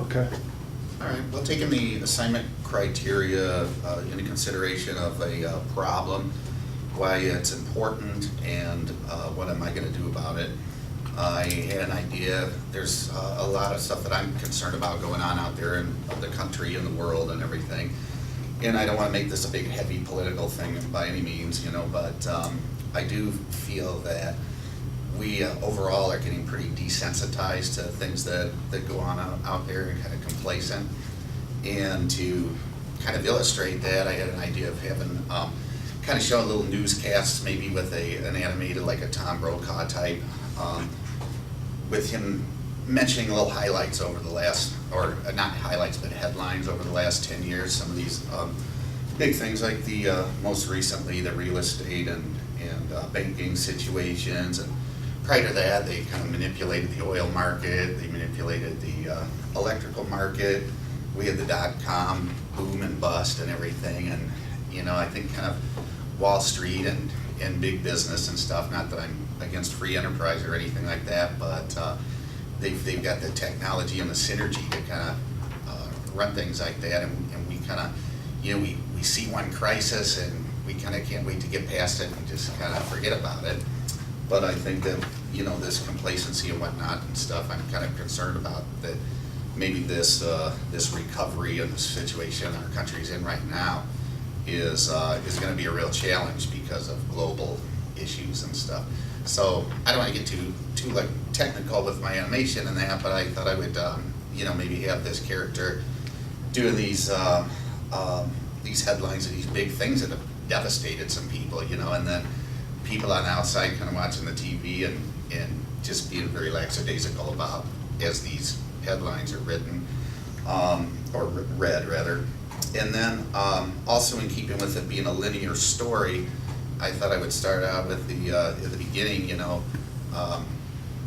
Okay. All right, well, taking the assignment criteria into consideration of a problem, why it's important, and what am I going to do about it, I had an idea. There's a lot of stuff that I'm concerned about going on out there in the country and the world and everything. And I don't want to make this a big, heavy political thing by any means, but I do feel that we overall are getting pretty desensitized to things that go on out there and kind of complacent. And to kind of illustrate that, I had an idea of having kind of show a little newscasts, maybe with an animated, like a Tom Brokaw type, with him mentioning little highlights over the last, or not highlights, but headlines over the last 10 years. Some of these big things like the most recently the real estate and banking situations, and prior to that they kind of manipulated the oil market, they manipulated the electrical market. We had the .com boom and bust and everything, and I think kind of Wall Street and big business and stuff, not that I'm against free enterprise or anything like that, but they've got the technology and the synergy to kind of run things like that, and we kind of, we see one crisis and we kind of can't wait to get past it and just kind of forget about it. But I think that, this complacency and whatnot and stuff, I'm kind of concerned about that maybe this recovery and the situation our country's in right now is going to be a real challenge because of global issues and stuff. So I don't want to get too like technical with my animation and that, but I thought I would maybe have this character doing these headlines of these big things that have devastated some people, and then people on the outside kind of watching the TV and just being very lackadaisical about as these headlines are written, or read rather. And then also in keeping with it being a linear story, I thought I would start out with at the beginning,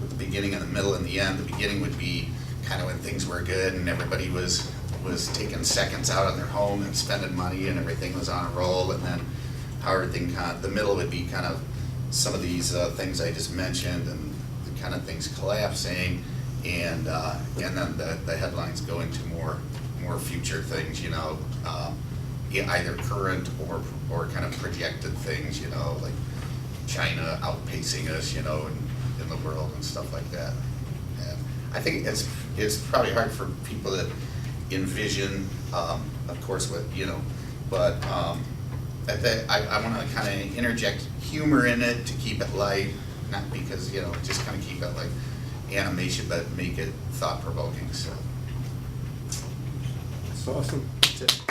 with the beginning and the middle and the end. The beginning would be kind of when things were good and everybody was taking seconds out on their home and spending money and everything was on a roll, and then how everything the middle would be kind of some of these things I just mentioned and the kind of things collapsing, and then the headlines go into more future things, either current or kind of projected things, like China outpacing us, in the world and stuff like that. And I think it's probably hard for people to envision, of course, but I want to kind of interject humor in it to keep it light, not because, just kind of keep it like animation, but make it thought-provoking. So That's awesome. that's it.